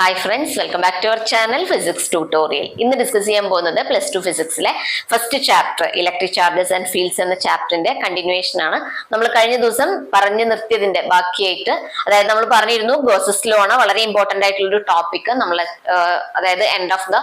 Hi friends, welcome back to our channel Physics Tutorial. ഇന്ന് discuss ചെയ്യാൻ പോകുന്നത് +2 ഫിസിക്സിലെ first chapter electric charges and fields എന്ന ചാപ്റ്ററിന്റെ കണ്ടിന്യൂവേഷൻ ആണ്. നമ്മൾ കഴിഞ്ഞ ദിവസം പറഞ്ഞു നിർത്തിയതിന്റെ ബാക്കിയായിട്ട്, അതായത് നമ്മൾ പറഞ്ഞിരുന്നു ഗോസസ് ലോ ആണ് വളരെ ഇമ്പോർട്ടന്റ് ആയിട്ടുള്ള ഒരു ടോപ്പിക്. നമ്മൾ അതായത് എൻഡ് ഓഫ് ദ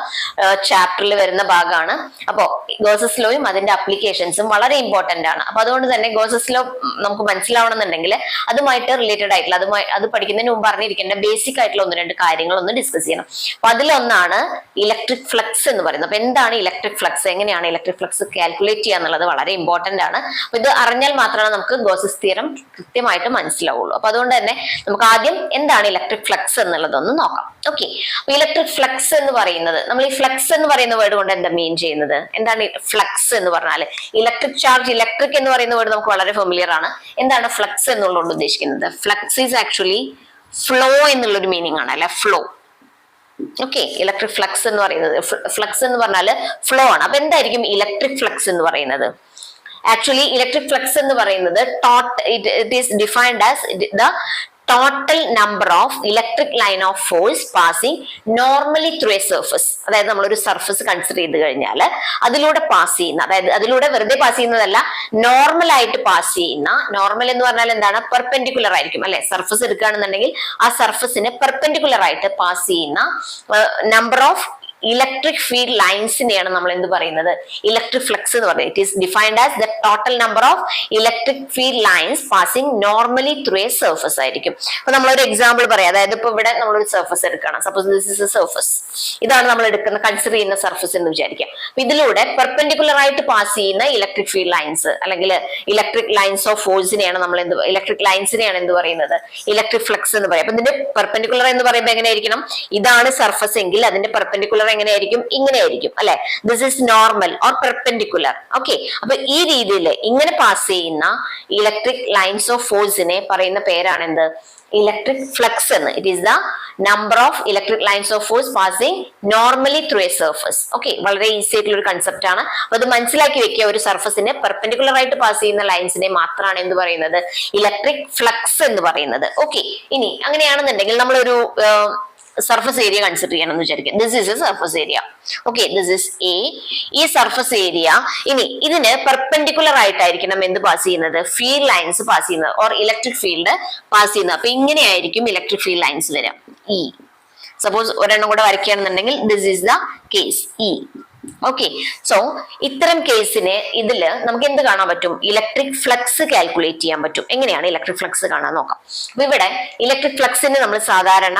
ചാപ്റ്ററിൽ വരുന്ന ഭാഗമാണ്. അപ്പോൾ ഗോസസ് ലോയും അതിന്റെ അപ്ലിക്കേഷൻസും വളരെ ഇമ്പോർട്ടന്റ് ആണ്. അപ്പൊ അതുകൊണ്ട് തന്നെ ഗോസസ് ലോ നമുക്ക് മനസ്സിലാവണമെന്നുണ്ടെങ്കിൽ അതുമായിട്ട് റിലേറ്റഡ് ആയിട്ടുള്ള അത് പഠിക്കുന്നതിന് മുമ്പ് അറിഞ്ഞിരിക്കേണ്ട ബേസിക് ആയിട്ടുള്ള ഒന്ന് രണ്ട് കാര്യങ്ങൾ ഒന്ന് ഡിസ്കസ് ചെയ്യണം. അപ്പൊ അതിലൊന്നാണ് ഇലക്ട്രിക് ഫ്ലക്സ് എന്ന് പറയുന്നത്. അപ്പൊ എന്താണ് ഇലക്ട്രിക് ഫ്ലക്സ്, എങ്ങനെയാണ് ഇലക്ട്രിക് ഫ്ലക്സ് കാൽക്കുലേറ്റ് ചെയ്യുക എന്നുള്ളത് വളരെ ഇമ്പോർട്ടന്റ് ആണ്. അപ്പൊ ഇത് അറിഞ്ഞാൽ മാത്രമേ നമുക്ക് ഗോസസ് തിയറം കൃത്യമായിട്ട് മനസ്സിലാവുള്ളൂ. അപ്പൊ അതുകൊണ്ട് തന്നെ നമുക്ക് ആദ്യം എന്താണ് ഇലക്ട്രിക് ഫ്ലക്സ് എന്നുള്ളതൊന്ന് നോക്കാം. ഓക്കെ, അപ്പൊ ഇലക്ട്രിക് ഫ്ലക്സ് എന്ന് പറയുന്നത്, നമ്മൾ ഈ ഫ്ലക്സ് എന്ന് പറയുന്ന വേർഡ് കൊണ്ട് എന്താ മീൻ ചെയ്യുന്നത്, എന്താണ് ഫ്ലക്സ് എന്ന് പറഞ്ഞാൽ? ഇലക്ട്രിക് ചാർജ്, ഇലക്ട്രിക് എന്ന് പറയുന്ന വേർഡ് നമുക്ക് വളരെ ഫെമിലിയർ ആണ്. എന്താണ് ഫ്ലക്സ് എന്നുള്ളത് ഉദ്ദേശിക്കുന്നത്? ഫ്ലക്സ് ഈസ് ആക്ച്വലി ഫ്ലോ എന്നുള്ളൊരു മീനിങ് ആണ്, അല്ലെ? ഫ്ലോ. ഓക്കെ, ഇലക്ട്രിക് ഫ്ലക്സ് എന്ന് പറയുന്നത്, ഫ്ലക്സ് എന്ന് പറഞ്ഞാൽ ഫ്ലോ ആണ്. അപ്പൊ എന്തായിരിക്കും ഇലക്ട്രിക് ഫ്ലക്സ് എന്ന് പറയുന്നത്? ആക്ച്വലി ഇലക്ട്രിക് ഫ്ലക്സ് എന്ന് പറയുന്നത് it is defined as the total number of electric line of force passing normally through a surface. അതായത് നമ്മളൊരു സർഫസ് കൺസിഡർ ചെയ്ത് കഴിഞ്ഞാൽ അതിലൂടെ പാസ് ചെയ്യുന്ന, അതായത് അതിലൂടെ വെറുതെ പാസ് ചെയ്യുന്നതല്ല, നോർമൽ ആയിട്ട് പാസ് ചെയ്യുന്ന, നോർമൽ എന്ന് പറഞ്ഞാൽ എന്താണ്? പെർപെൻഡിക്കുലർ ആയിരിക്കും, അല്ലെ? സർഫസ് എടുക്കുകയാണെന്നുണ്ടെങ്കിൽ ആ സർഫസിന് പെർപെൻഡിക്കുലർ ആയിട്ട് പാസ് ചെയ്യുന്ന നമ്പർ ഓഫ് ഇലക്ട്രിക് ഫീൽഡ് ലൈൻസിനെയാണ് നമ്മൾ എന്ത് പറയുന്നത്? ഇലക്ട്രിക് ഫ്ലക്സ് എന്ന് പറയുന്നത്. It is defined as the total number of electric field lines passing normally through A surface ആയിരിക്കും. അപ്പൊ നമ്മളൊരു എക്സാമ്പിൾ പറയാം. അതായത് ഇപ്പൊ ഇവിടെ നമ്മളൊരു സർഫസ് എടുക്കണം. Suppose this is A surface. ഇതാണ് നമ്മൾ എടുക്കുന്ന, കൺസിഡർ ചെയ്യുന്ന സർഫസ് എന്ന് വിചാരിക്കാം. അപ്പൊ ഇതിലൂടെ പെർപെൻഡിക്കുലർ ആയിട്ട് പാസ് ചെയ്യുന്ന ഇലക്ട്രിക് ഫീൽഡ് ലൈൻസ് അല്ലെങ്കിൽ ഇലക്ട്രിക് ലൈൻസ് ഓഫ് ഫോഴ്സിനെയാണ് നമ്മൾ ഇലക്ട്രിക് ലൈൻസിനെയാണ് എന്ത് പറയുന്നത്? ഇലക്ട്രിക് ഫ്ലക്സ് എന്ന് പറയും. അപ്പൊ ഇതിന്റെ പെർപെൻഡിക്കുലർ എന്ന് പറയുമ്പോൾ എങ്ങനെയായിരിക്കണം? ഇതാണ് സർഫസ് എങ്കിൽ അതിന്റെ പെർപെൻഡിക്കുലർ എങ്ങനെയായിരിക്കും? ഇങ്ങനെയായിരിക്കും, അല്ലെ? This is normal or perpendicular. Okay, അപ്പൊ ഈ രീതിയിൽ ഇങ്ങനെ പാസ് ചെയ്യുന്ന ഇലക്ട്രിക് ലൈൻസ് ഓഫ് ഫോഴ്സിനെ പറയുന്ന പേരാണ് എന്ത്? ഇലക്ട്രിക് ഫ്ലക്സ് എന്ന്. It is the number of electric lines of force passing normally through A surface. Okay, വളരെ ഈസി ആയിട്ടുള്ള ഒരു കൺസെപ്റ്റ് ആണ്. അപ്പൊ അത് മനസ്സിലാക്കി വെക്കുക. ഒരു സർഫസിനെ പെർപെൻഡിക്കുലർ ആയിട്ട് പാസ് ചെയ്യുന്ന ലൈൻസിനെ മാത്രമാണ് എന്ത് പറയുന്നത്? ഇലക്ട്രിക് ഫ്ലക്സ് എന്ന് പറയുന്നത്. ഓക്കെ, ഇനി അങ്ങനെയാണെന്നുണ്ടെങ്കിൽ നമ്മളൊരു സർഫസ് ഏരിയ കൺസിഡർ ചെയ്യണം എന്ന് വിചാരിക്കുക. This is a surface area. Okay, this is a. ഈ സർഫസ് ഏരിയ, ഇനി ഇതിന് പെർപെൻഡിക്കുലർ ആയിട്ടായിരിക്കണം എന്ത് പാസ് ചെയ്യുന്നത്? ഫീൽഡ് ലൈൻസ് പാസ് ചെയ്യുന്നത്, ഓർ ഇലക്ട്രിക് ഫീൽഡ് പാസ് ചെയ്യുന്നത്. അപ്പൊ ഇങ്ങനെയായിരിക്കും ഇലക്ട്രിക് ഫീൽഡ് ലൈൻസ് വരാം. ഇ. സപ്പോസ് ഒരെണ്ണം കൂടെ വരയ്ക്കുകയാണെന്നുണ്ടെങ്കിൽ this is the case E. Okay, so ഇത്തരം കേസിന് ഇതില് നമുക്ക് എന്ത് കാണാൻ പറ്റും? ഇലക്ട്രിക് ഫ്ലക്സ് കാൽക്കുലേറ്റ് ചെയ്യാൻ പറ്റും. എങ്ങനെയാണ് ഇലക്ട്രിക് ഫ്ലക്സ് കാണാൻ നോക്കാം. അപ്പൊ ഇവിടെ ഇലക്ട്രിക് ഫ്ലക്സിന് നമ്മൾ സാധാരണ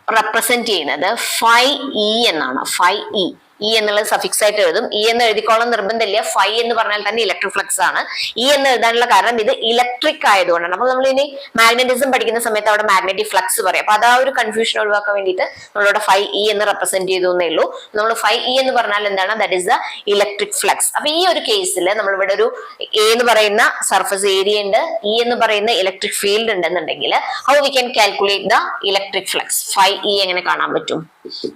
റെപ്രസെന്റ് ചെയ്യുന്നത് ഫൈ ഇ എന്നാണ്. Phi E. ഇ എന്നുള്ളത് സഫിക്സ് ആയിട്ട് എഴുതും. ഇ എന്ന് എഴുതിക്കോളം നിർബന്ധമില്ല. ഫൈ എന്ന് പറഞ്ഞാൽ തന്നെ ഇലക്ട്രിക് ഫ്ലക്സ് ആണ്. ഇ എന്ന് എഴുതാനുള്ള കാരണം ഇത് ഇലക്ട്രിക് ആയതുകൊണ്ടാണ്. അപ്പൊ നമ്മൾ ഇനി മാഗ്നറ്റിസം പഠിക്കുന്ന സമയത്ത് അവിടെ മാഗ്നറ്റിക് ഫ്ലക്സ് പറയും. അപ്പൊ അത് ആ ഒരു കൺഫ്യൂഷൻ ഒഴിവാക്കാൻ വേണ്ടിയിട്ട് നമ്മളിവിടെ ഫൈ ഇ എന്ന് റെപ്രസെന്റ് ചെയ്തു എന്നേ ഉള്ളൂ. നമ്മൾ ഫൈ ഇ എന്ന് പറഞ്ഞാൽ എന്താണ്? That is the electric flux. അപ്പൊ ഈ ഒരു കേസിൽ നമ്മളിവിടെ ഒരു എ എന്ന് പറയുന്ന സർഫസ് ഏരിയ ഉണ്ട്, ഇ എന്ന് പറയുന്ന ഇലക്ട്രിക് ഫീൽഡ് ഉണ്ടെന്നുണ്ടെങ്കിൽ how we can calculate the electric flux? Phi E എങ്ങനെ കാണാൻ പറ്റും?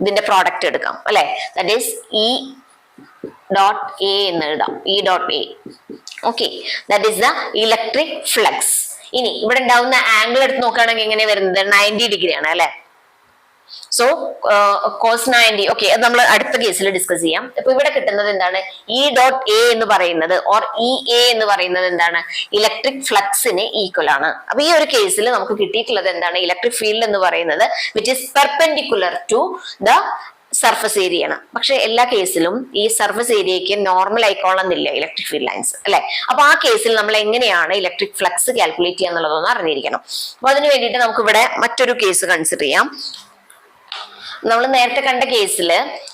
ഇതിന്റെ പ്രോഡക്റ്റ് എടുക്കാം, അല്ലെ? That is E dot A എന്ന് എഴുതാം. E dot A. Okay, that is the electric flux. ഇനി ഇവിടെ ഉണ്ടാവുന്ന ആംഗിൾ എടുത്ത് നോക്കുകയാണെങ്കിൽ എങ്ങനെ വരുന്നത്? 90 ഡിഗ്രി ആണ്, അല്ലെ? So cos 90. ഓക്കെ, അത് നമ്മൾ അടുത്ത കേസിൽ ഡിസ്കസ് ചെയ്യാം. അപ്പൊ ഇവിടെ കിട്ടുന്നത് എന്താണ്? ഇ ഡോട്ട് എ എന്ന് പറയുന്നത് ഓർ ഇ എ എന്ന് പറയുന്നത് എന്താണ്? ഇലക്ട്രിക് ഫ്ലക്സിന് ഈക്വൽ ആണ്. അപ്പൊ ഈ ഒരു കേസിൽ നമുക്ക് കിട്ടിയിട്ടുള്ളത് എന്താണ്? ഇലക്ട്രിക് ഫീൽഡ് എന്ന് പറയുന്നത് which is perpendicular to the surface area ആണ്. പക്ഷെ എല്ലാ കേസിലും ഈ സർഫസ് ഏരിയക്ക് നോർമൽ ആയിക്കോളന്നില്ല ഇലക്ട്രിക് ഫീൽഡ് ലൈൻസ്, അല്ലെ? അപ്പൊ ആ കേസിൽ നമ്മൾ എങ്ങനെയാണ് ഇലക്ട്രിക് ഫ്ലക്സ് കാൽക്കുലേറ്റ് ചെയ്യുക എന്നുള്ളതൊന്ന് അറിഞ്ഞിരിക്കണം. അപ്പൊ അതിന് വേണ്ടിയിട്ട് നമുക്ക് ഇവിടെ മറ്റൊരു കേസ് കൺസിഡർ ചെയ്യാം. നമ്മൾ നേരത്തെ കണ്ട കേസിൽ,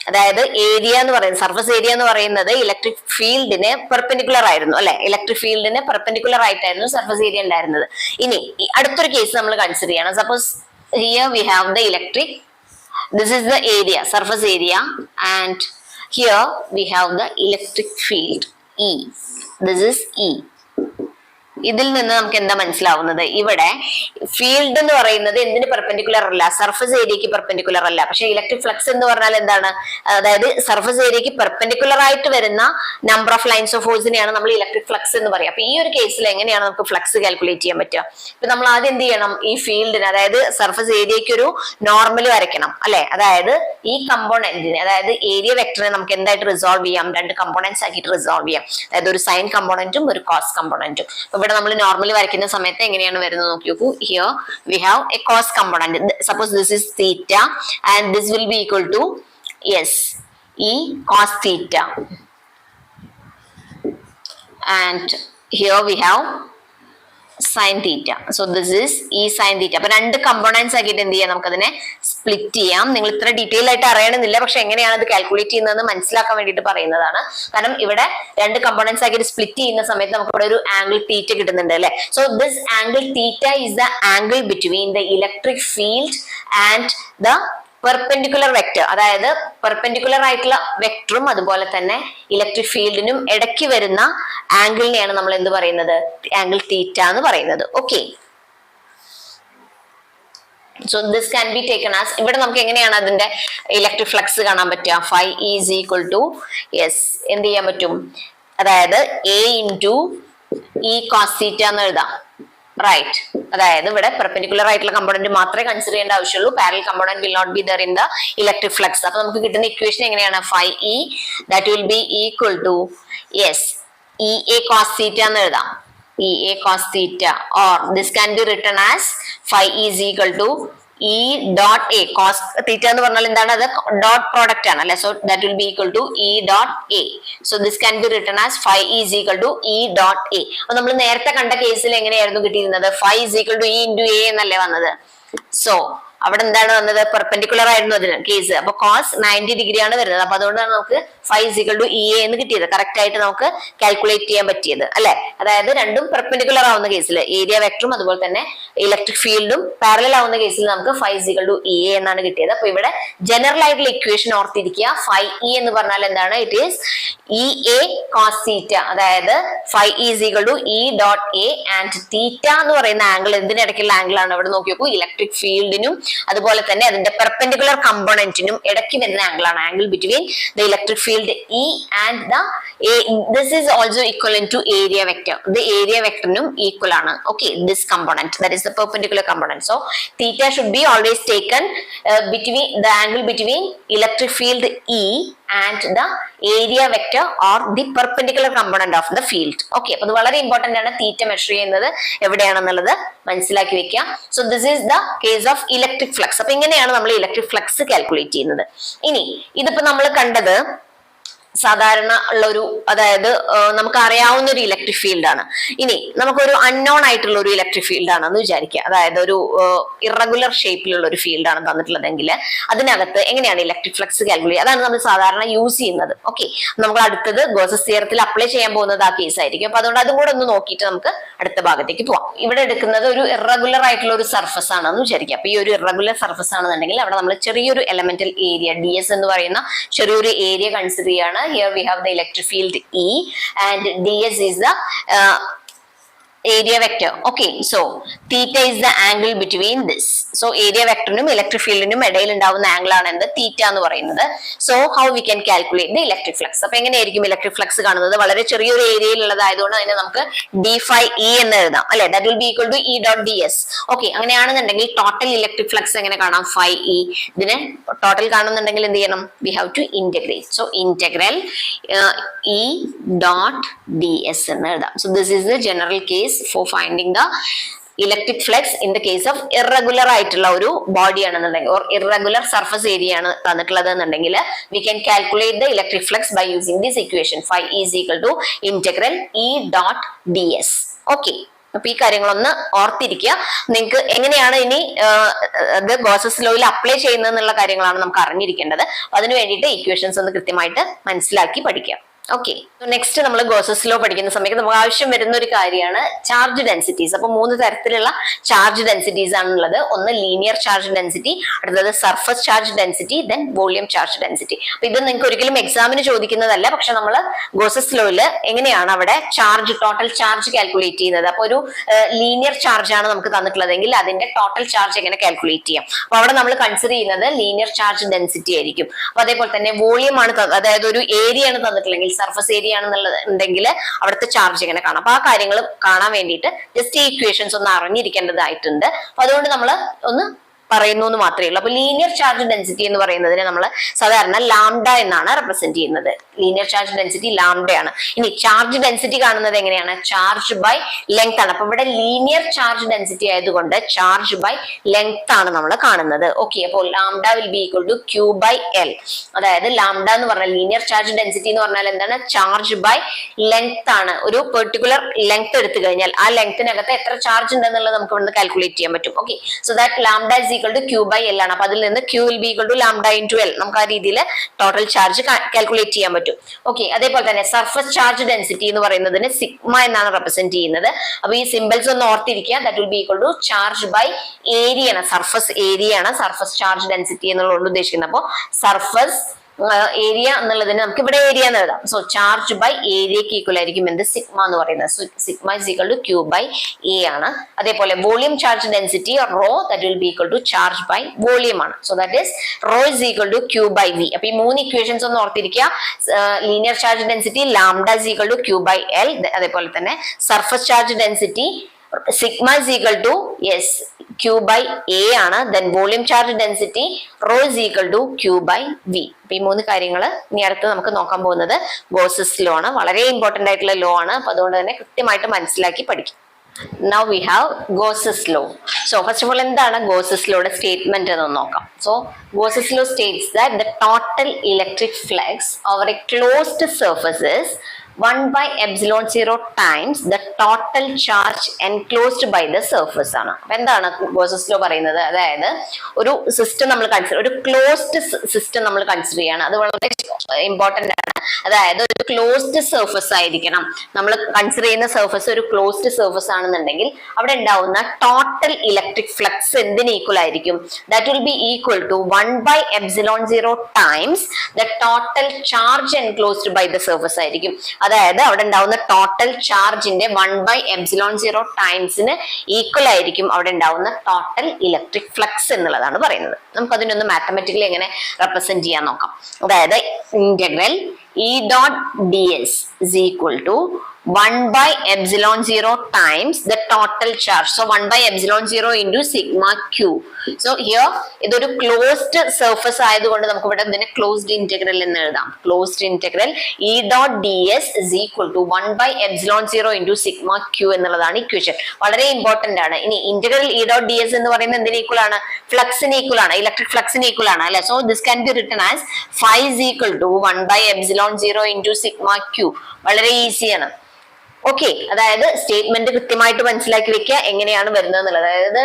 അതായത് ഏരിയ എന്ന് പറയുന്നത്, സർഫസ് ഏരിയ എന്ന് പറയുന്നത് ഇലക്ട്രിക് ഫീൽഡിന് പെർപെൻഡിക്കുലർ ആയിരുന്നു, അല്ലെ? ഇലക്ട്രിക് ഫീൽഡിന് പെർപെൻഡിക്കുലർ ആയിട്ടായിരുന്നു സർഫസ് ഏരിയ ഉണ്ടായിരുന്നത്. ഇനി അടുത്തൊരു കേസ് നമ്മൾ കൺസിഡർ ചെയ്യണം. Suppose here we have the electric, this is the area, surface area, and here we have the electric field E. This is E. ഇതിൽ നിന്ന് നമുക്ക് എന്താ മനസ്സിലാവുന്നത്, ഇവിടെ ഫീൽഡ് എന്ന് പറയുന്നത് എന്തിന് പെർപെൻഡിക്കുലർ അല്ല, സർഫസ് ഏരിയക്ക് പെർപെൻഡിക്കുലർ അല്ല. പക്ഷെ ഇലക്ട്രിക് ഫ്ലക്സ് എന്ന് പറഞ്ഞാൽ എന്താണ്, അതായത് സർഫസ് ഏരിയക്ക് പെർപെൻഡിക്കുലർ ആയിട്ട് വരുന്ന നമ്പർ ഓഫ് ലൈൻസ് ഓഫ് ഫോഴ്സിനെയാണ് നമ്മൾ ഇലക്ട്രിക് ഫ്ലക്സ് എന്ന് പറയുക. അപ്പൊ ഈ ഒരു കേസിൽ എങ്ങനെയാണ് നമുക്ക് ഫ്ലക്സ് കാൽക്കുലേറ്റ് ചെയ്യാൻ പറ്റുക? ഇപ്പൊ നമ്മൾ ആദ്യം എന്ത് ചെയ്യണം, ഈ ഫീൽഡിന് അതായത് സർഫസ് ഏരിയക്ക് ഒരു നോർമൽ വരയ്ക്കണം അല്ലെ. അതായത് ഈ കമ്പോണന്റിന്, അതായത് ഏരിയ വെക്ടറിനെ നമുക്ക് എന്തായിട്ട് റിസോൾവ് ചെയ്യാം, രണ്ട് കമ്പോണന്റ്സ് ആക്കിയിട്ട് റിസോൾവ് ചെയ്യാം. അതായത് ഒരു സൈൻ കമ്പോണന്റും ഒരു കോസ് കമ്പോണന്റും. അപ്പൊ ഇവിടെ നമ്മൾ നോർമലി വരയ്ക്കുന്ന സമയത്ത് എങ്ങനെയാണ് വരുന്നത് നോക്കി നോക്കൂ. Here we have a cos component. Suppose this is theta and this will be equal to E cos theta, and here we have sin theta. So this is e sin theta. അപ്പൊ രണ്ട് components ആക്കിയിട്ട് എന്ത് ചെയ്യാം, നമുക്കതിനെ split ചെയ്യാം. നിങ്ങൾ ഇത്ര detail ആയിട്ട് അറിയണമെന്നില്ല, പക്ഷെ എങ്ങനെയാണ് അത് കാൽക്കുലേറ്റ് ചെയ്യുന്നതെന്ന് മനസ്സിലാക്കാൻ വേണ്ടിയിട്ട് പറയുന്നതാണ്. കാരണം ഇവിടെ രണ്ട് കമ്പോണന്റ്സ് ആക്കിയിട്ട് സ്പ്ലിറ്റ് ചെയ്യുന്ന സമയത്ത് നമുക്ക് ഇവിടെ ഒരു ആംഗിൾ തീറ്റ കിട്ടുന്നുണ്ട് അല്ലെ. So this angle theta is the angle between the electric field and the perpendicular vector. അതായത് പെർപെൻഡിക്കുലർ ആയിട്ടുള്ള വെക്ടറും അതുപോലെ തന്നെ ഇലക്ട്രിക് ഫീൽഡിനും ഇടയ്ക്ക് വരുന്ന ആംഗിളിനെയാണ് നമ്മൾ എന്ത് പറയുന്നത്, ആംഗിൾ തീറ്റ എന്ന് പറയുന്നത്. Okay, so this can be taken as, ഇവിടെ നമുക്ക് എങ്ങനെയാണ് അതിന്റെ ഇലക്ട്രിക് ഫ്ലക്സ് കാണാൻ പറ്റുക, ഫൈ ഈസ് ഈക്വൽ ടു എന്ത് ചെയ്യാൻ പറ്റും, അതായത് A into E cos theta എന്ന് എഴുതാം. റൈറ്റ്, അതായത് ഇവിടെ പെർപെൻഡിക്കുലർ ആയിട്ടുള്ള കമ്പോണന്റ് മാത്രമേ കൺസിഡർ ചെയ്യേണ്ട ആവശ്യമുള്ളൂ. Parallel component will not be there in the electric flux. അപ്പൊ നമുക്ക് കിട്ടുന്ന ഇക്വേഷൻ എങ്ങനെയാണ്, phi E that will be equal to E A cos theta എന്ന് എഴുതാം. E A cos theta, or this can be written as phi is equal to E dot A. Cos theta എന്ന് പറഞ്ഞാൽ എന്താണ്, അത് dot product ആണ് അല്ലെ. So that will be equal to E dot A. So this can be written as phi is equal to E dot A. അപ്പൊ നമ്മൾ നേരത്തെ കണ്ട കേസിൽ എങ്ങനെയായിരുന്നു കിട്ടിയിരുന്നത്, phi is equal to E into A എന്നല്ലേ വന്നത്. സോ അവിടെ എന്താണ് വന്നത്, പെർപെൻഡിക്കുലർ ആയിരുന്നു അതിന് കേസ്. അപ്പൊ കോസ് 90 ഡിഗ്രി ആണ് വരുന്നത്. അപ്പൊ അതുകൊണ്ടാണ് നമുക്ക് phi is equal to E A എന്ന് കിട്ടിയത്, കറക്റ്റ് ആയിട്ട് നമുക്ക് കാൽക്കുലേറ്റ് ചെയ്യാൻ പറ്റിയത് അല്ലെ. അതായത് രണ്ടും പെർപെൻഡിക്കുലർ ആവുന്ന കേസിൽ ഏരിയ വെക്ടറും അതുപോലെ തന്നെ ഇലക്ട്രിക് ഫീൽഡും പാരലൽ ആവുന്ന കേസിൽ നമുക്ക് phi is equal to E A എന്നാണ് കിട്ടിയത്. അപ്പൊ ഇവിടെ ജനറൽ ആയിട്ടുള്ള ഇക്വേഷൻ ഓർത്തിരിക്കുക. ഫൈ ഇ എന്ന് പറഞ്ഞാൽ എന്താണ്, it is E A cos theta. അതായത് phi is equal to E dot A and theta എന്ന് പറയുന്ന ആംഗിൾ എന്തിനിടയ്ക്കുള്ള ആംഗിൾ ആണ്, ഇവിടെ നോക്കി നോക്കൂ, ഇലക്ട്രിക് ഫീൽഡിനും അതുപോലെ തന്നെ അതിന്റെ പെർപെൻഡിക്കുലർ കമ്പോണന്റിനും ഇടയ്ക്ക് വരുന്ന ആംഗിൾ ആണ്, angle between the electric field E and the this is also equal to area vector. ഇത് ഏരിയ വെക്ടറിനും ഈക്വൽ ആണ്. Okay, this component that is the perpendicular component. So theta should be always taken between the angle between electric field E and the area vector or the perpendicular component of the field. Okay, അപ്പൊ ഇത് വളരെ important ആണ്. തീറ്റ measure ചെയ്യുന്നത് എവിടെയാണെന്നുള്ളത് മനസ്സിലാക്കി വെക്കുക. So this is the case of electric flux. അപ്പൊ ഇങ്ങനെയാണ് നമ്മൾ ഇലക്ട്രിക് ഫ്ലക്സ് കാൽക്കുലേറ്റ് ചെയ്യുന്നത്. ഇനി ഇതിപ്പോ നമ്മൾ കണ്ടത് സാധാരണ ഉള്ള ഒരു, അതായത് നമുക്ക് അറിയാവുന്ന ഒരു ഇലക്ട്രിക് ഫീൽഡ് ആണ്. ഇനി നമുക്കൊരു അൺനോൺ ആയിട്ടുള്ള ഒരു ഇലക്ട്രിക് ഫീൽഡ് ആണെന്ന് വിചാരിക്കുക. അതായത് ഒരു ഇറഗുലർ ഷേപ്പിലുള്ള ഒരു ഫീൽഡ് ആണ് തന്നിട്ടുള്ളതെങ്കിൽ അതിനകത്ത് എങ്ങനെയാണ് ഇലക്ട്രിക് ഫ്ലക്സ് കാൽക്കുലേറ്റ്, അതാണ് നമ്മൾ സാധാരണ യൂസ് ചെയ്യുന്നത്. ഓക്കെ, നമുക്ക് അടുത്തത് ഗോസസ് തിയറത്തിൽ അപ്ലൈ ചെയ്യാൻ പോകുന്നത് ആ കേസ് ആയിരിക്കും. അപ്പൊ അതുകൊണ്ട് അതും കൂടെ ഒന്ന് നോക്കിയിട്ട് നമുക്ക് അടുത്ത ഭാഗത്തേക്ക് പോവാം. ഇവിടെ എടുക്കുന്നത് ഒരു ഇറഗുലർ ആയിട്ടുള്ള ഒരു സർഫസ് ആണെന്ന് വിചാരിക്കുക. അപ്പൊ ഈ ഒരു ഇറഗുലർ സർഫസ് ആണെന്നുണ്ടെങ്കിൽ അവിടെ നമ്മൾ ചെറിയൊരു എലമെന്റൽ ഏരിയ DS എന്ന് പറയുന്ന ചെറിയൊരു ഏരിയ കൺസിഡർ ചെയ്യാണ്. Here we have the electric field E and DS is the area vector. Okay, so theta is the angle between this. So area vector num electric field num ഇടയിൽ ഉണ്ടാവുന്ന angle ആണ് എന്ത്, തീറ്റ എന്ന് പറയുന്നത്. So how we can calculate the electric flux? അപ്പൊ എങ്ങനെയായിരിക്കും electric flux കാണുന്നത്, വളരെ ചെറിയൊരു ഏരിയയിൽ ഉള്ളതായതുകൊണ്ട് അതിനെ നമുക്ക് d phi E എന്ന് എഴുതാം അല്ലെ. that will be equal to E dot ds. Okay, അങ്ങനെയാണെന്നുണ്ടെങ്കിൽ ടോട്ടൽ ഇലക്ട്രിക് ഫ്ലക്സ് എങ്ങനെ കാണാം, phi E. ഇതിനെ ടോട്ടൽ കാണുന്നുണ്ടെങ്കിൽ എന്ത് ചെയ്യണം, we have to integrate. So integral E dot ds എന്ന് എഴുതാം. So this is the general case for finding the electric flux in the case of irregular ആയിട്ടുള്ള ഒരു ബോഡി ആണെന്നുണ്ടെങ്കിൽ or irregular surface area ആണ് തന്നിട്ടുള്ളത് എന്നുണ്ടെങ്കിൽ we can calculate the electric flux by using this equation. Phi is equal to integral E dot ds. Okay, അപ്പൊ ഈ കാര്യങ്ങളൊന്ന് ഓർത്തിരിക്കുക. നിങ്ങൾക്ക് എങ്ങനെയാണ് ഇനി അത് ഗോസസ് ലോയിൽ അപ്ലൈ ചെയ്യുന്നത് എന്നുള്ള കാര്യങ്ങളാണ് നമുക്ക് അറിഞ്ഞിരിക്കേണ്ടത്. അതിന് വേണ്ടിയിട്ട് ഇക്വേഷൻസ് ഒന്ന് കൃത്യമായിട്ട് മനസ്സിലാക്കി പഠിക്കാം. ഓക്കെ, നെക്സ്റ്റ് നമ്മൾ ഗോസസ് ലോ പഠിക്കുന്ന സമയത്ത് നമുക്ക് ആവശ്യം വരുന്ന ഒരു കാര്യമാണ് ചാർജ് ഡെൻസിറ്റീസ്. അപ്പൊ 3 തരത്തിലുള്ള ചാർജ് ഡെൻസിറ്റീസ് ആണുള്ളത്. ഒന്ന് ലീനിയർ ചാർജ് ഡെൻസിറ്റി, അടുത്തത് surface charge density, then volume charge density. അപ്പൊ ഇത് നിങ്ങൾക്ക് ഒരിക്കലും എക്സാമിന് ചോദിക്കുന്നതല്ല, പക്ഷെ നമ്മൾ ഗോസസ് ലോയില് എങ്ങനെയാണ് അവിടെ ചാർജ്, ടോട്ടൽ ചാർജ് കാൽക്കുലേറ്റ് ചെയ്യുന്നത്. അപ്പൊ ഒരു ലീനിയർ ചാർജ് ആണ് നമുക്ക് തന്നിട്ടുള്ളതെങ്കിൽ അതിന്റെ ടോട്ടൽ ചാർജ് എങ്ങനെ കാൽക്കുലേറ്റ് ചെയ്യാം. അപ്പൊ അവിടെ നമ്മൾ കൺസിഡർ ചെയ്യുന്നത് ലീനിയർ ചാർജ് ഡെൻസിറ്റി ആയിരിക്കും. അപ്പൊ അതേപോലെ തന്നെ വോളിയം ആണ്, അതായത് ഒരു ഏരിയ ആണ് തന്നിട്ടുള്ളതെങ്കിൽ, സർഫസ് ഏരിയ ആണെന്നുണ്ടെങ്കിൽ അവിടുത്തെ ചാർജ് എങ്ങനെ കാണാം. അപ്പൊ ആ കാര്യങ്ങൾ കാണാൻ വേണ്ടിയിട്ട് ജസ്റ്റ് ഈ ഇക്വേഷൻസ് ഒന്ന് അറിഞ്ഞിരിക്കേണ്ടതായിട്ടുണ്ട്. അപ്പൊ അതുകൊണ്ട് നമ്മൾ ഒന്ന് പറയുന്നു എന്ന് മാത്രമേ ഉള്ളൂ. അപ്പൊ ലീനിയർ ചാർജ് ഡെൻസിറ്റി എന്ന് പറയുന്നതിനെ നമ്മൾ സാധാരണ ലാംഡ എന്നാണ് റെപ്രസെന്റ് ചെയ്യുന്നത്. ലീനിയർ ചാർജ് ഡെൻസിറ്റി ലാംഡയാണ്. ഇനി ചാർജ് ഡെൻസിറ്റി കാണുന്നത് എങ്ങനെയാണ്? ചാർജ് ബൈ ലെങ്ത് ആണ്. അപ്പൊ ഇവിടെ ലീനിയർ ചാർജ് ഡെൻസിറ്റി ആയതുകൊണ്ട് ചാർജ് ബൈ ലെങ്ത് ആണ് നമ്മൾ കാണുന്നത്. ഓക്കെ, അപ്പോൾ lambda will be equal to Q by L. അതായത് ലാംഡ എന്ന് പറഞ്ഞാൽ ലീനിയർ ചാർജ് ഡെൻസിറ്റി എന്ന് പറഞ്ഞാൽ എന്താണ്? ചാർജ് ബൈ ലെങ്ത് ആണ്. ഒരു പെർട്ടിക്കുലർ ലെങ്ത് എടുത്തു കഴിഞ്ഞാൽ ആ ലെങ്ത്തിനകത്ത് എത്ര ചാർജ് ഉണ്ടെന്നുള്ളത് നമുക്ക് ഇവിടുന്ന് കാൽക്കുലേറ്റ് ചെയ്യാൻ പറ്റും. Okay, so that lambda is equal to Q by L ആണ്. അപ്പൊ അതിൽ നിന്ന് Q will be equal to lambda into L. നമുക്ക് ആ രീതിയിൽ ടോട്ടൽ ചാർജ് കാൽക്കുലേറ്റ് ചെയ്യാൻ പറ്റും. ഓക്കെ, അതേപോലെ തന്നെ സർഫസ് ചാർജ് ഡെൻസിറ്റി എന്ന് പറയുന്നതിന് സിഗ്മ എന്നാണ് റെപ്രസെന്റ് ചെയ്യുന്നത്. അപ്പൊ ഈ സിമ്പിൾസ് ഒന്ന് ഓർത്തിരിക്കുക. That will be equal to charge by area ആണ്. സർഫസ് ഏരിയ ആണ് സർഫസ് ചാർജ് ഡെൻസിറ്റി എന്നുള്ളത് ഉദ്ദേശിക്കുന്നത്. അപ്പൊ സർഫസ് ഏരിയ എന്നുള്ളതിന് നമുക്ക് ഇവിടെ ഏരിയ എന്ന് എഴുതാം. സോ ചാർജ് ബൈ ഏരിയക്ക് ഈക്വൽ ആയിരിക്കും എന്ത്? സിഗ്മ എന്ന് പറയുന്നത്. Sigma is equal to Q by A ആണ്. അതേപോലെ volume charge density rho, that will be equal to charge by volume ആണ്. So that is rho is equal to Q by V. അപ്പൊ ഈ 3 equations ഒന്ന് ഓർത്തിരിക്കുക. Linear charge density lambda is equal to Q by L. അതേപോലെ തന്നെ surface charge density sigma is equal to Q by A ആണ്. Then volume charge density rho is equal to Q by V. അപ്പൊ ഈ 3 കാര്യങ്ങൾ ഇനി അടുത്ത് നമുക്ക് നോക്കാൻ പോകുന്നത് ഗോസസ് ലോ ആണ്. വളരെ ഇമ്പോർട്ടന്റ് ആയിട്ടുള്ള ലോ ആണ്. അപ്പൊ അതുകൊണ്ട് തന്നെ കൃത്യമായിട്ട് മനസ്സിലാക്കി പഠിക്കും. Now we have Gauss's law. So first of all, എന്താണ് Gauss's law സ്റ്റേറ്റ്മെന്റ് എന്ന് നോക്കാം. So Gauss's law states that the total electric flux over a closed surface is 1 by epsilon 0 times the total charge enclosed by the surface ആണ്. അപ്പൊ എന്താണ് Gauss's law പറയുന്നത്? അതായത് ഒരു system നമ്മൾ കൺസിഡർ, ഒരു ക്ലോസ്ഡ് സിസ്റ്റം നമ്മൾ കൺസിഡർ ചെയ്യാണ്. അത് വളരെ ഇമ്പോർട്ടന്റ് ആണ്. അതായത് ഒരു ക്ലോസ്ഡ് സർഫസ് ആയിരിക്കണം. നമ്മൾ കൺസിഡർ ചെയ്യുന്ന സർഫസ് ഒരു ക്ലോസ്ഡ് സർഫസ് ആണെന്നുണ്ടെങ്കിൽ അവിടെ ഉണ്ടാവുന്ന ടോട്ടൽ ഇലക്ട്രിക് ഫ്ലക്സ് എന്തിന് ഈക്വൽ ആയിരിക്കും? That will be equal to 1 by epsilon 0 times the total charge enclosed by the surface ആയിരിക്കും. അതായത് അവിടെ ഉണ്ടാവുന്ന ടോട്ടൽ ചാർജിന്റെ 1 by epsilon 0 ടൈംസിന് ഈക്വൽ ആയിരിക്കും അവിടെ ഉണ്ടാവുന്ന ടോട്ടൽ ഇലക്ട്രിക് ഫ്ലക്സ് എന്നുള്ളതാണ് പറയുന്നത്. നമുക്ക് അതിനൊന്ന് മാത്തമാറ്റിക്കലി എങ്ങനെ റെപ്രസെന്റ് ചെയ്യാൻ നോക്കാം. അതായത് integral E dot ds is equal to 1 by epsilon 0 times the total charge. So 1 by epsilon 0 into sigma q. So here ഇതൊരു ക്ലോസ്ഡ് സർഫസ് ആയതുകൊണ്ട് നമുക്ക് ഇവിടെ ഇതിനെ ക്ലോസ്ഡ് ഇന്റഗ്രൽ എന്ന് എഴുതാം. Closed integral E dot ds is equal to 1 by epsilon 0 into sigma q എന്നുള്ളതാണ് equation. വളരെ important ആണ്. ഇനി ഇന്റഗ്രൽ E dot ds എന്ന് പറയുന്നത് എന്തിന് ഈക്വൽ ആണ്? ഫ്ലക്സിന് ഈക്വൽ ആണ്, ഇലക്ട്രിക് ഫ്ലക്സിന് ഈക്വൽ ആണ് അല്ലെ. So this can be written as phi is equal to 1 by epsilon 0 into sigma q. വളരെ ഈസിയാണ്. ഓക്കെ, അതായത് സ്റ്റേറ്റ്മെന്റ് കൃത്യമായിട്ട് മനസ്സിലാക്കി വെക്കുക എങ്ങനെയാണ് വരുന്നത് എന്നുള്ളത്. അതായത്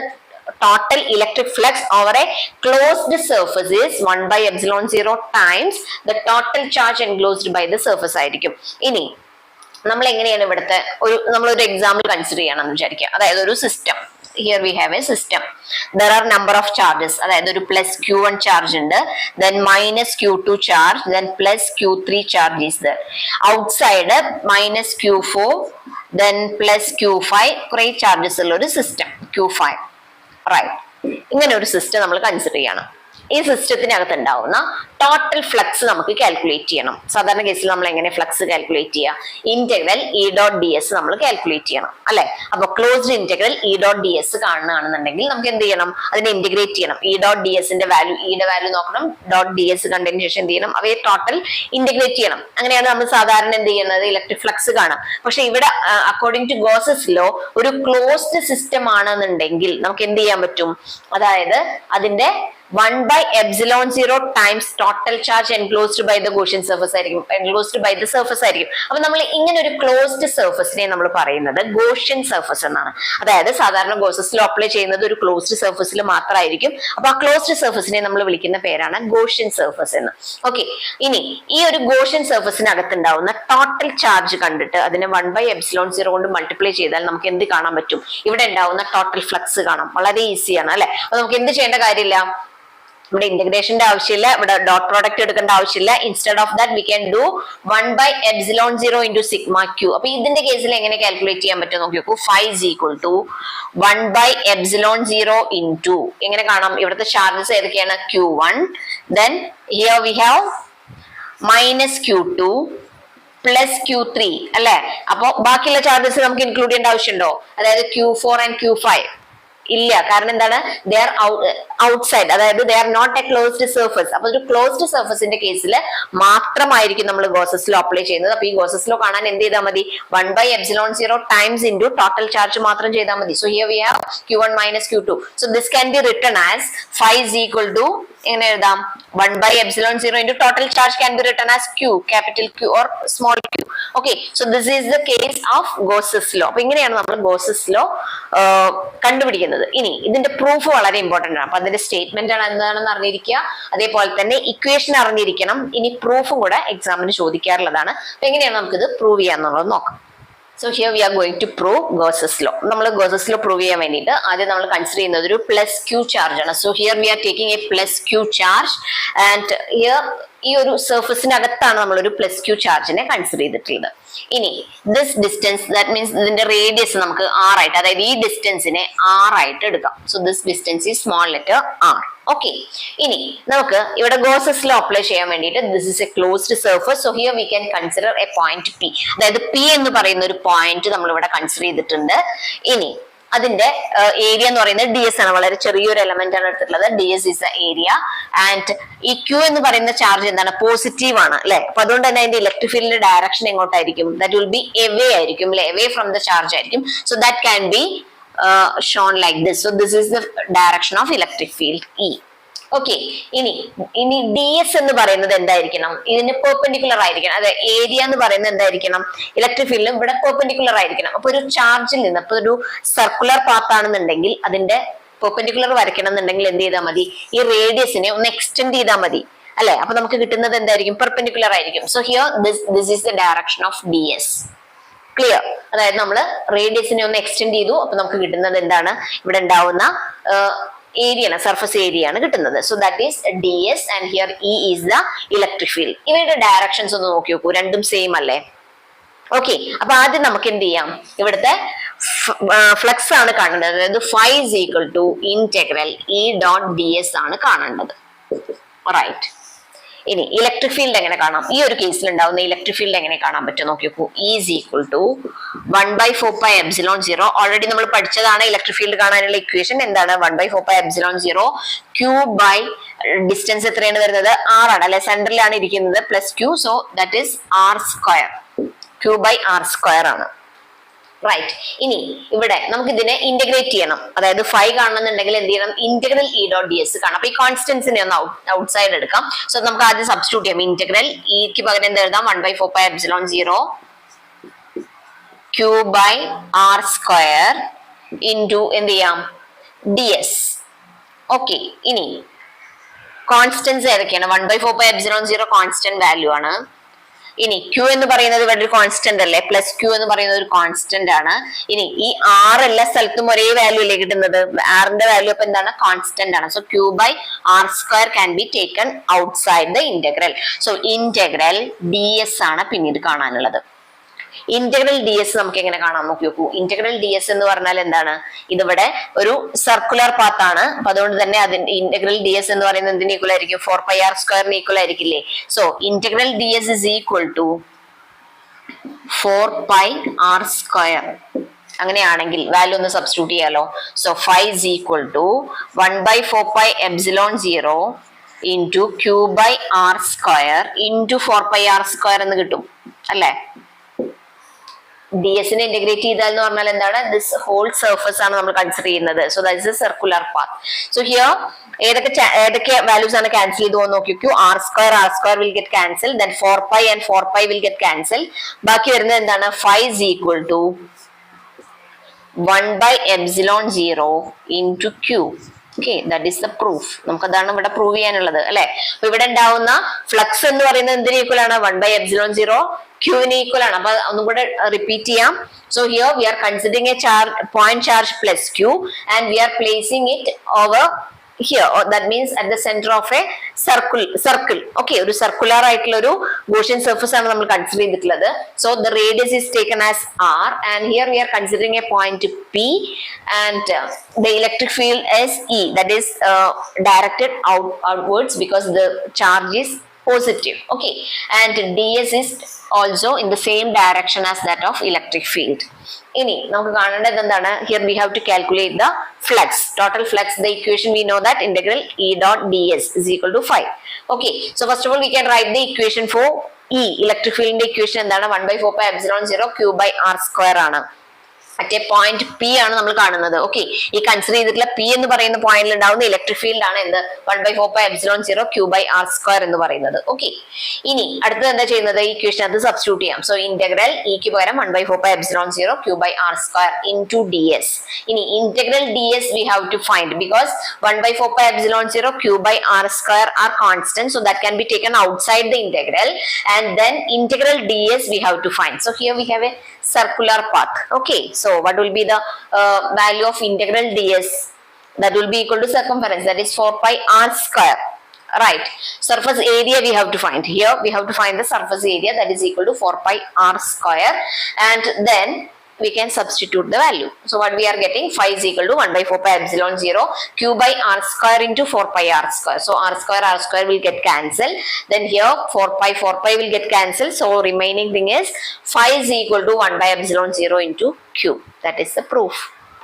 total electric flux over a closed surface is 1 by epsilon 0 times the total charge enclosed by the surface ആയിരിക്കും. ഇനി നമ്മൾ എങ്ങനെയാണ് ഇവിടുത്തെ നമ്മളൊരു എക്സാമ്പിൾ കൺസിഡർ ചെയ്യണമെന്ന് വിചാരിക്കുക. അതായത് ഒരു system, here we have a system. There are number of charges. അതായത് ഒരു plus q1 charge ഉണ്ട്, then minus q2 charge, then plus q3 charge is there. Outside minus q4, then plus q5, കുറെ charges ഉള്ള ഒരു system q5, right. ഇങ്ങനെ ഒരു system നമ്മൾ consider ചെയ്യണം. ഈ സിസ്റ്റത്തിനകത്ത് ഉണ്ടാവുന്ന ടോട്ടൽ ഫ്ലക്സ് നമുക്ക് കാൽക്കുലേറ്റ് ചെയ്യണം. സാധാരണ കേസിൽ നമ്മൾ എങ്ങനെ ഫ്ലക്സ് കാൽക്കുലേറ്റ് ചെയ്യുക? Integral E dot D S നമ്മൾ കാൽക്കുലേറ്റ് ചെയ്യണം അല്ലെ. അപ്പൊ closed integral E dot D S കാണുകയാണെന്നുണ്ടെങ്കിൽ നമുക്ക് എന്ത് ചെയ്യണം? അതിനെ ഇന്റഗ്രേറ്റ് ചെയ്യണം. ഇ ഡോട്ട് ഡി എസിന്റെ വാല്യൂ, ഇയുടെ വാല്യൂ നോക്കണം, ഡോട്ട് ഡി എസ് കണ്ടതിന് ശേഷം എന്ത് ചെയ്യണം? അവയെ ടോട്ടൽ ഇന്റഗ്രേറ്റ് ചെയ്യണം. അങ്ങനെയാണ് നമ്മൾ സാധാരണ എന്ത് ചെയ്യുന്നത്? ഇലക്ട്രിക് ഫ്ലക്സ് കാണാം. പക്ഷെ ഇവിടെ അക്കോർഡിംഗ് ടു ഗോസസ് ലോ ഒരു ക്ലോസ്ഡ് സിസ്റ്റം ആണെന്നുണ്ടെങ്കിൽ നമുക്ക് എന്ത് ചെയ്യാൻ പറ്റും? അതായത് അതിന്റെ 1 by epsilon 0 times total charge enclosed by the Gaussian surface ആയിരിക്കും, enclosed by the surface ആയിരിക്കും. അപ്പൊ നമ്മൾ ഇങ്ങനെ ഒരു ക്ലോസ്ഡ് സർഫസിനെ നമ്മൾ പറയുന്നത് ഗോഷ്യൻ സർഫസ് എന്നാണ്. അതായത് സാധാരണ ഗോസസ് ലോ അപ്ലൈ ചെയ്യുന്നത് ഒരു ക്ലോസ്ഡ് സർഫസിൽ മാത്രമായിരിക്കും. അപ്പൊ ആ ക്ലോസ്ഡ് സർഫസിനെ നമ്മൾ വിളിക്കുന്ന പേരാണ് ഗോഷ്യൻ സർഫസ് എന്ന്. ഓക്കെ, ഇനി ഈ ഒരു ഗോഷ്യൻ സർഫസിനകത്ത് ഉണ്ടാവുന്ന ടോട്ടൽ ചാർജ് കണ്ടിട്ട് അതിനെ 1 by epsilon 0 കൊണ്ട് മൾട്ടിപ്ലൈ ചെയ്താൽ നമുക്ക് എന്ത് കാണാൻ പറ്റും? ഇവിടെ ഉണ്ടാവുന്ന ടോട്ടൽ ഫ്ലക്സ് കാണാം. വളരെ ഈസിയാണ് അല്ലെ? അപ്പൊ നമുക്ക് എന്ത് ചെയ്യേണ്ട കാര്യമില്ല, ഇവിടെ ഇന്റഗ്രേഷന്റെ ആവശ്യമില്ല, ഇവിടെ ഡോട്ട് പ്രോഡക്റ്റ് എടുക്കേണ്ട ആവശ്യമില്ല. Instead of that we can do 1 by epsilon 0 into sigma q. അപ്പൊ ഇതിന്റെ കേസിൽ എങ്ങനെ കാൽക്കുലേറ്റ് ചെയ്യാൻ പറ്റും നോക്കി നോക്കൂ. phi is equal to 1 by epsilon 0 into എങ്ങനെ കാണാം? ഇവിടുത്തെ ചാർജസ് ഏതൊക്കെയാണ്? q1, then here we have minus q2 plus q3 അല്ലെ? അപ്പൊ ബാക്കിയുള്ള ചാർജസ് നമുക്ക് ഇൻക്ലൂഡ് ചെയ്യേണ്ട ആവശ്യമുണ്ടോ? അതായത് q4 and q5 ഇല്ല. കാരണം എന്താണ്? ദേ ആർ ഔട്ട്സൈഡ്, അതായത് they are not a closed surface. അപ്പൊ ഒരു ക്ലോസ്ഡ് സർഫസിന്റെ കേസിൽ മാത്രമായിരിക്കും നമ്മൾ ഗോസസ് ലോ അപ്ലൈ ചെയ്യുന്നത്. അപ്പൊ ഈ ഗോസസ് ലോ കാണാൻ എന്ത് ചെയ്താൽ മതി? 1 by epsilon 0 times into total charge മാത്രം ചെയ്താൽ മതി. So here we have q1 minus q2. So this can be written as phi is equal to എങ്ങനെ എഴുതാം? 1 by epsilon 0 into total charge can be written as q, capital Q or small q. Okay, so this is the case of Gauss's law. അപ്പൊ ഇങ്ങനെയാണ് നമ്മൾ Gauss's law കണ്ടുപിടിക്കുന്നത്. ഇനി ഇതിന്റെ proof വളരെ important ആണ്. അപ്പൊ അതിന്റെ സ്റ്റേറ്റ്മെന്റ് ആണ് എന്താണെന്ന് അറിഞ്ഞിരിക്കുക, അതേപോലെ തന്നെ ഇക്വേഷൻ അറിഞ്ഞിരിക്കണം. ഇനി പ്രൂഫും കൂടെ എക്സാമിന് ചോദിക്കാറുള്ളതാണ്. അപ്പൊ എങ്ങനെയാണ് നമുക്കിത് പ്രൂവ് ചെയ്യാന്നുള്ളത് നോക്കാം. So here we are going to prove Gauss's law. നമ്മൾ Gauss's law പ്രൂവ് ചെയ്യാൻ വേണ്ടിയിട്ട് ആദ്യം നമ്മൾ കൺസിഡർ ചെയ്യുന്നത് ഒരു പ്ലസ് ക്യൂ ചാർജ് ആണ്. So here we are taking a plus Q charge and here ഈ ഒരു സർഫസിനകത്താണ് നമ്മൾ ഒരു പ്ലസ് ക്യൂ ചാർജിനെ കൺസിഡർ ചെയ്തിട്ടുള്ളത്. ഇനി ദിസ് ഡിസ്റ്റൻസ്, ദാറ്റ് മീൻസ് ഇതിന്റെ റേഡിയസ് നമുക്ക് r ആയിട്ട്, അതായത് ഈ ഡിസ്റ്റൻസിനെ r ആയിട്ട് എടുക്കാം. So this distance is small letter r. Okay, ഇനി നമുക്ക് ഇവിടെ ഗോസസ് ലോ അപ്ലൈ ചെയ്യാൻ വേണ്ടിയിട്ട് this is A closed surface. So here we can consider A point P. അതായത് P എന്ന് പറയുന്ന ഒരു പോയിന്റ് നമ്മൾ ഇവിടെ കൺസിഡർ ചെയ്തിട്ടുണ്ട്. ഇനി അതിന്റെ ഏരിയ എന്ന് പറയുന്നത് ds ആണ്. വളരെ ചെറിയൊരു എലമെന്റ് ആണ് എടുത്തിട്ടുള്ളത്. ds is the area and ഈ q എന്ന് പറയുന്ന ചാർജ് എന്താണ്? പോസിറ്റീവ് ആണ് അല്ലെ? അപ്പൊ അതുകൊണ്ട് തന്നെ അതിന്റെ ഇലക്ട്രിക് ഫീൽഡിന്റെ ഡയറക്ഷൻ എങ്ങോട്ടായിരിക്കും? ദാറ്റ് വിൽ ബി എവേ ആയിരിക്കും അല്ലെ? എവേ ഫ്രം ദ ചാർജ് ആയിരിക്കും. So that can be shown like this. So this is the direction of electric field E. Okay, ഇനി ds എന്ന് പറയുന്നത് എന്തായിരിക്കണം? ഇതിന് പെർപെൻഡിക്കുലർ ആയിരിക്കണം. അതെ, ഏരിയ എന്ന് പറയുന്നത് എന്തായിരിക്കണം? ഇലക്ട്രിക് ഫീൽഡിലും ഇവിടെ പെർപെൻഡിക്കുലർ ആയിരിക്കണം. അപ്പൊ ഒരു ചാർജിൽ നിന്ന്, അപ്പൊ ഒരു സർക്കുലർ പാത്ത് ആണെന്നുണ്ടെങ്കിൽ അതിന്റെ പെർപെൻഡിക്കുലർ വരയ്ക്കണം എന്നുണ്ടെങ്കിൽ എന്ത് ചെയ്താൽ മതി? ഈ റേഡിയസിനെ ഒന്ന് എക്സ്റ്റെൻഡ് ചെയ്താൽ മതി അല്ലെ? അപ്പൊ നമുക്ക് കിട്ടുന്നത് എന്തായിരിക്കും? പെർപെൻഡിക്കുലർ ആയിരിക്കും. So here this is the direction of ds. Clear? അതായത് നമ്മൾ റേഡിയസിനെ ഒന്ന് എക്സ്റ്റെൻഡ് ചെയ്തു. അപ്പൊ നമുക്ക് കിട്ടുന്നത് എന്താണ്? ഇവിടെ ഉണ്ടാവുന്ന ഏരിയ, സർഫസ് ഏരിയ ആണ് കിട്ടുന്നത്. So that is ds and here E is the electric field. ഇവയുടെ ഡയറക്ഷൻസ് ഒന്ന് നോക്കി നോക്കൂ, രണ്ടും സെയിം അല്ലേ? ഓക്കെ, അപ്പൊ ആദ്യം നമുക്ക് എന്ത് ചെയ്യാം? ഇവിടുത്തെ ഫ്ലക്സ് ആണ് കാണേണ്ടത്. അതായത് phi is equal to integral E dot ds ആണ് കാണേണ്ടത്. റൈറ്റ്. ഇനി ഇലക്ട്രിക് ഫീൽഡ് എങ്ങനെ കാണാം? ഈ ഒരു കേസിൽ ഉണ്ടാവുന്ന ഇലക്ട്രിക് ഫീൽഡ് എങ്ങനെ കാണാൻ പറ്റും നോക്കി നോക്കൂ. E is equal to 1 by 4 pi epsilon 0. Already നമ്മൾ പഠിച്ചതാണ് ഇലക്ട്രിക് ഫീൽഡ് കാണാനുള്ള ഇക്വേഷൻ. എന്താണ്? 1 by 4 pi epsilon 0 q by distance എത്രയാണ് വരുന്നത്? r ആണ് അല്ലെ? സെന്ററിലാണ് ഇരിക്കുന്നത് plus q. So that is r square. q by r square ആണ്. റൈറ്റ്. ഇനി ഇവിടെ നമുക്ക് ഇതിനെ ഇന്റഗ്രേറ്റ് ചെയ്യണം. അതായത് phi കാണണമെന്നുണ്ടെങ്കിൽ എന്ത് ചെയ്യണം? ഇന്റഗ്രൽ E dot ds കാണാം. അപ്പൊ ഈ കോൺസ്റ്റൻസിനെ ഒന്ന് ഔട്ട്സൈഡ് എടുക്കാം. സോ നമുക്ക് ആദ്യം സബ്സ്റ്റിറ്റ്യൂട്ട് ചെയ്യാം. ഇന്റഗ്രൽ ഇക്ക് പകരം എന്ത് എഴുതാം? 1 by 4 pi epsilon 0 q by r square into എന്ത് ചെയ്യാം? ds. ഓക്കെ, ഇനി കോൺസ്റ്റൻസ് ഏതൊക്കെയാണ്? 1 by 4 pi epsilon 0 constant value ആണ്. ഇനി q എന്ന് പറയുന്നത് ഇവിടെ ഒരു കോൺസ്റ്റന്റ് അല്ലേ? പ്ലസ് q എന്ന് പറയുന്നത് ഒരു കോൺസ്റ്റന്റ് ആണ്. ഇനി ഈ r എല്ലാ സ്ഥലത്തും ഒരേ വാല്യൂ അല്ലേ കിട്ടുന്നത്? r ന്റെ വാല്യൂ അപ്പൊ എന്താണ്? കോൺസ്റ്റന്റ് ആണ്. So q by r square can be taken outside the integral. So integral ds ആണ് പിന്നീട് കാണാനുള്ളത്. ഇന്റഗ്രൽ ds നമുക്ക് എങ്ങനെ കാണാൻ നോക്കി നോക്കൂ. ഇന്റഗ്രൽ ds എന്ന് പറഞ്ഞാൽ എന്താണ്? ഇതിവിടെ ഒരു സർക്കുലർ പാത്ത് ആണ്. അപ്പൊ അതുകൊണ്ട് തന്നെ അതിന്റെ ഇന്റഗ്രൽ ds എന്ന് പറയുന്നത് എന്തിന് ഈക്വൽ ആയിരിക്കും? 4 pi r സ്ക്വയറിന് ഈക്വൽ ആയിരിക്കില്ലേ? So integral ds is equal to 4 pi r square. അങ്ങനെയാണെങ്കിൽ വാല്യൂ ഒന്ന് സബ്സ്റ്റിറ്റ്യൂട്ട് ചെയ്യാലോ. So phi is equal to 1 by 4 pi epsilon 0 into q by r square into 4 pi r square എന്ന് കിട്ടും അല്ലേ? ds നെ integrate ചെയ്താൽ എന്ന് പറഞ്ഞാൽ എന്താണ്, ദിസ് ഹോൾ സർഫസ് ആണ് നമ്മൾ കൺസിഡർ ചെയ്യുന്നത്. So that is a circular path. So here ഏതൊക്കെ വാല്യൂസ് ആണ് ക്യാൻസൽ ചെയ്ത് പോകുന്ന നോക്കിക്കൂ. R square will get cancel, then 4π and 4π will get cancel. ബാക്കി വരുന്നത് എന്താണ്, 5 is equal to 1/ε0 into q. Okay, that is the proof. നമുക്ക് അതാണ് ഇവിടെ പ്രൂവ് ചെയ്യാനുള്ളത് അല്ലെ. അപ്പൊ ഇവിടെ ഉണ്ടാവുന്ന ഫ്ലക്സ് എന്ന് പറയുന്നത് എന്തിന് ഈക്വൽ ആണ്, 1/ε0 q ന് ഈക്വൽ ആണ്. അപ്പൊ ഒന്നും കൂടെ റിപ്പീറ്റ് ചെയ്യാം. So here we are considering a point charge plus q and we are placing it over here, that means at the center of a circle. Okay, ഒരു സർക്കുലർ ആയിട്ടുള്ള ഒരു Gaussian surface ആണ് നമ്മൾ കൺസിഡർ ചെയ്തിട്ടുള്ളത്. So the radius is taken as r and here we are considering a point p and the electric field is E, that is directed outwards because the charge is positive. Okay, and ds is also in the same direction as that of electric field. ഇനി നമുക്ക് കാണേണ്ടത് എന്താണ്, here we have to calculate the flux, total flux. The equation we know that integral E dot ds is equal to 5. Okay, so first of all we can write the equation for E, electric field ന്റെ equation എന്താണ്, 1/4πε0 q by r square ആണ്. at a point P ആണ് നമ്മൾ കാണുന്നത്. Okay, ഈ consider ചെയ്തിട്ടുള്ള P എന്ന് പറയുന്ന പോയിന്റിൽ ഉണ്ടാവുന്ന ഇലക്ട്രിക് ഫീൽഡ് ആണ് എന്ത്, 1/4πε0 q/r² എന്ന് പറയുന്നത്. ഓക്കെ, ഇനി അടുത്തത് എന്താ ചെയ്യുന്നത്, ഈ ഇക്വേഷൻ അത് സബ്സ്റ്റിറ്റ്യൂട്ട് ചെയ്യാം. സോ ഇന്റഗ്രൽ ഇക്ക് പകരം 1/4πε0 q/r² into ds. ഇനി integral ds we have to find because 1/4πε0 q/r² are constant, so that can be taken outside the integral and then integral ds we have to find. So here we have a circular path. Okay, so what will be the value of integral ds? That will be equal to circumference, that is 4πr². Right, surface area we have to find. Here we have to find the surface area, that is equal to 4πr² and then we can substitute the value. So what we are getting, 5 is equal to 1/4πε0 q/r² into 4πr². So r² will get cancelled. Then here 4π will get cancelled. So remaining thing is 5 is equal to 1/ε0 into q. That is the proof.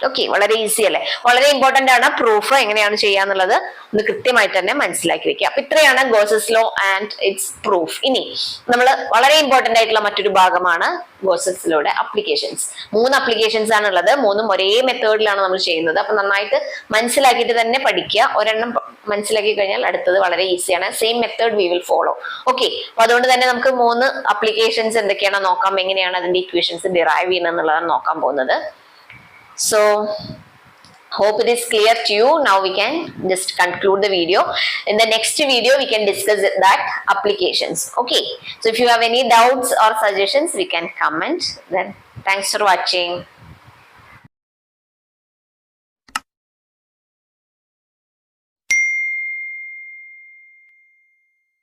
Okay, വളരെ easy അല്ലേ, വളരെ important ആണ്. Proof എങ്ങനെയാണ് ചെയ്യാന്നുള്ളത് ഒന്ന് കൃത്യമായിട്ട് തന്നെ മനസ്സിലാക്കി വെക്കുക. അപ്പൊ ഇത്രയാണ് Gauss's law and it's proof. ഇനി നമ്മൾ വളരെ ഇമ്പോർട്ടന്റ് ആയിട്ടുള്ള മറ്റൊരു ഭാഗമാണ് ഗോസസ് ലോയുടെ അപ്ലിക്കേഷൻസ്. 3 അപ്ലിക്കേഷൻസ് ആണ് ഉള്ളത്. 3ഉം ഒരേ മെത്തേഡിലാണ് നമ്മൾ ചെയ്യുന്നത്. അപ്പൊ നന്നായിട്ട് മനസ്സിലാക്കിയിട്ട് തന്നെ പഠിക്കുക. ഒരെണ്ണം മനസ്സിലാക്കി കഴിഞ്ഞാൽ അടുത്തത് വളരെ ഈസിയാണ്. Same method we will follow. Okay, അപ്പൊ അതുകൊണ്ട് തന്നെ നമുക്ക് 3 അപ്ലിക്കേഷൻസ് എന്തൊക്കെയാണെന്ന് നോക്കാം, എങ്ങനെയാണ് അതിന്റെ ഇക്വേഷൻസ് ഡിറൈവ് ചെയ്യുന്നത് എന്നുള്ളതാണ് നോക്കാൻ പോകുന്നത്. So hope it is clear to you. Now we can just conclude the video. In the next video we can discuss that applications. Okay, so if you have any doubts or suggestions we can comment. Then thanks for watching.